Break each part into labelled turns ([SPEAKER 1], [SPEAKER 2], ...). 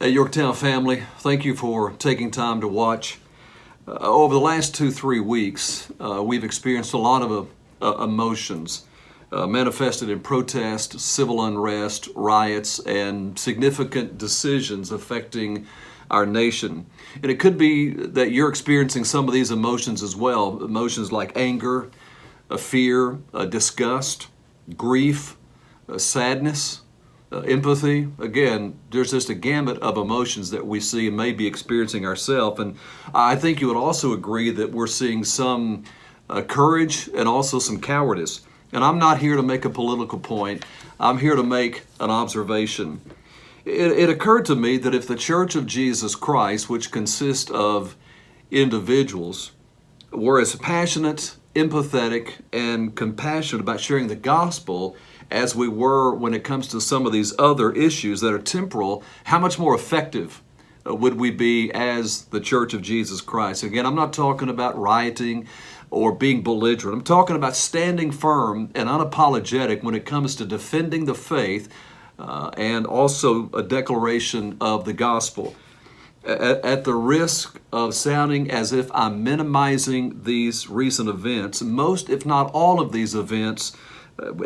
[SPEAKER 1] Hey, Yorktown family, thank you for taking time to watch. Over the last 2-3 weeks, we've experienced a lot of emotions manifested in protest, civil unrest, riots, and significant decisions affecting our nation. And it could be that you're experiencing some of these emotions as well. Emotions like anger, fear, disgust, grief, sadness, empathy. Again, there's just a gamut of emotions that we see and may be experiencing ourselves. And I think you would also agree that we're seeing some courage and also some cowardice. And I'm not here to make a political point. I'm here to make an observation. It occurred to me that if the Church of Jesus Christ, which consists of individuals, were as passionate, empathetic, and compassionate about sharing the gospel as we were when it comes to some of these other issues that are temporal, how much more effective would we be as the Church of Jesus Christ? Again, I'm not talking about rioting or being belligerent. I'm talking about standing firm and unapologetic when it comes to defending the faith and also a declaration of the gospel. At the risk of sounding as if I'm minimizing these recent events, most, if not all of these events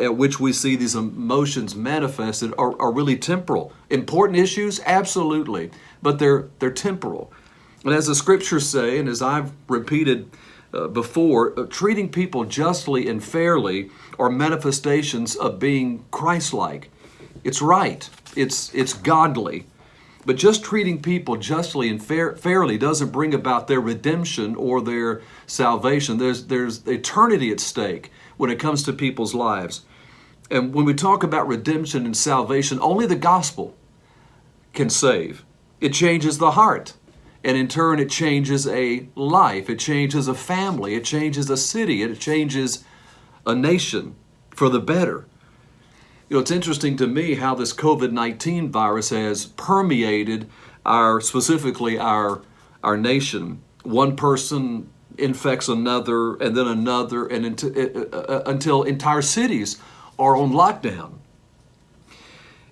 [SPEAKER 1] at which we see these emotions manifested are really temporal. Important issues? Absolutely. But they're temporal. And as the scriptures say, and as I've repeated before, treating people justly and fairly are manifestations of being Christ-like. It's right. It's godly. But just treating people justly and fairly doesn't bring about their redemption or their salvation. There's eternity at stake when it comes to people's lives. And when we talk about redemption and salvation, only the gospel can save. It changes the heart. And in turn, it changes a life. It changes a family. It changes a city. It changes a nation for the better. You know, it's interesting to me how this COVID-19 virus has permeated specifically our nation. One person infects another, and then another, and until entire cities are on lockdown.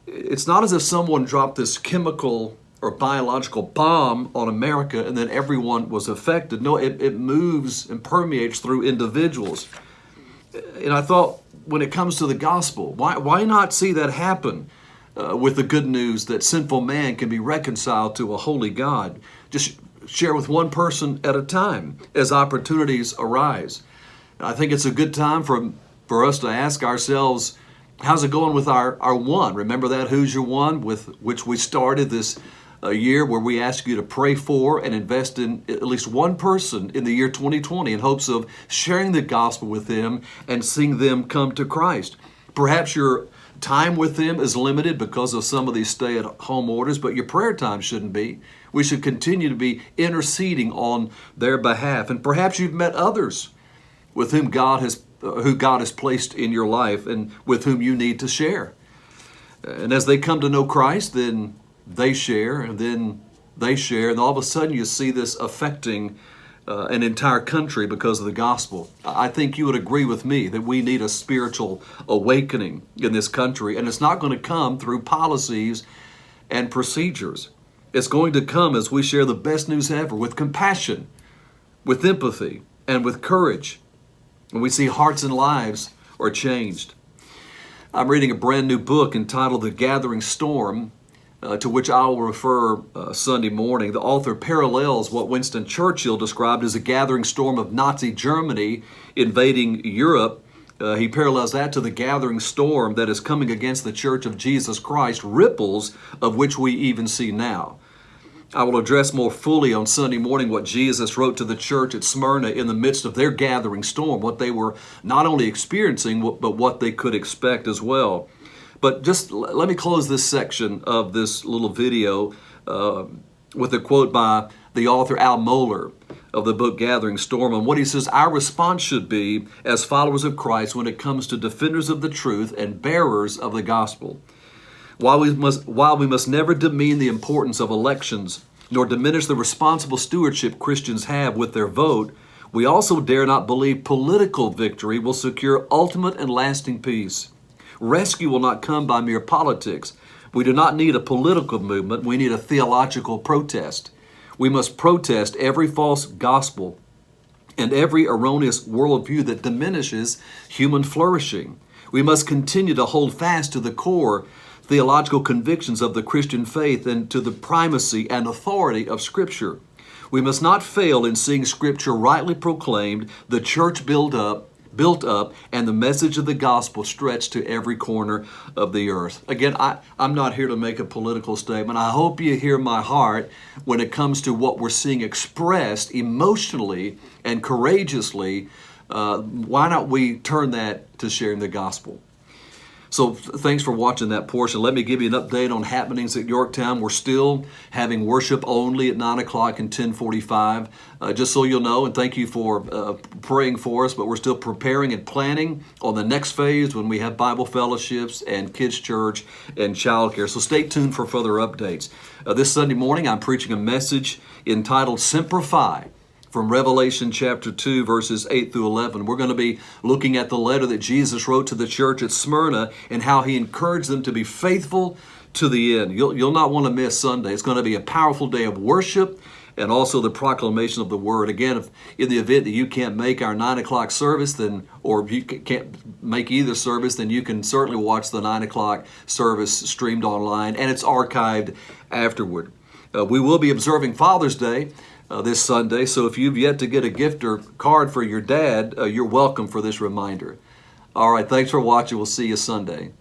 [SPEAKER 1] It's not as if someone dropped this chemical or biological bomb on America and then everyone was affected. No, it moves and permeates through individuals. And I thought, when it comes to the gospel, why not see that happen with the good news that sinful man can be reconciled to a holy God? Just share with one person at a time as opportunities arise. I think it's a good time for us to ask ourselves, how's it going with our one? Remember that Who's Your One, with which we started this year, where we ask you to pray for and invest in at least one person in the year 2020 in hopes of sharing the gospel with them and seeing them come to Christ. Perhaps your time with them is limited because of some of these stay-at-home orders, but your prayer time shouldn't be. We should continue to be interceding on their behalf. And perhaps you've met others with who God has placed in your life and with whom you need to share. And as they come to know Christ, then they share, and then they share, and all of a sudden you see this affecting an entire country because of the gospel. I think you would agree with me that we need a spiritual awakening in this country, and it's not going to come through policies and procedures. It's going to come as we share the best news ever with compassion, with empathy, and with courage. And we see hearts and lives are changed. I'm reading a brand new book entitled The Gathering Storm, to which I will refer Sunday morning. The author parallels what Winston Churchill described as a gathering storm of Nazi Germany invading Europe. He parallels that to the gathering storm that is coming against the Church of Jesus Christ, ripples of which we even see now. I will address more fully on Sunday morning what Jesus wrote to the church at Smyrna in the midst of their gathering storm, what they were not only experiencing, but what they could expect as well. But just let me close this section of this little video with a quote by the author Al Mohler of the book Gathering Storm, and what he says our response should be as followers of Christ when it comes to defenders of the truth and bearers of the gospel. While we must never demean the importance of elections, nor diminish the responsible stewardship Christians have with their vote, we also dare not believe political victory will secure ultimate and lasting peace. Rescue will not come by mere politics. We do not need a political movement. We need a theological protest. We must protest every false gospel and every erroneous worldview that diminishes human flourishing. We must continue to hold fast to the core theological convictions of the Christian faith and to the primacy and authority of Scripture. We must not fail in seeing Scripture rightly proclaimed, the church built up, and the message of the gospel stretched to every corner of the earth. Again, I'm not here to make a political statement. I hope you hear my heart when it comes to what we're seeing expressed emotionally and courageously. Why not we turn that to sharing the gospel? So thanks for watching that portion. Let me give you an update on happenings at Yorktown. We're still having worship only at 9 o'clock and 10:45. Just so you'll know, and thank you for praying for us, but we're still preparing and planning on the next phase when we have Bible fellowships and kids' church and childcare. So stay tuned for further updates. This Sunday morning, I'm preaching a message entitled Simplify, from Revelation chapter 2, verses 8 through 11. We're going to be looking at the letter that Jesus wrote to the church at Smyrna and how he encouraged them to be faithful to the end. You'll not want to miss Sunday. It's going to be a powerful day of worship and also the proclamation of the word. Again, if in the event that you can't make our 9 o'clock service, then, or if you can't make either service, then you can certainly watch the 9 o'clock service streamed online, and it's archived afterward. We will be observing Father's Day this Sunday, so if you've yet to get a gift or card for your dad, you're welcome for this reminder. All right, thanks for watching. We'll see you Sunday.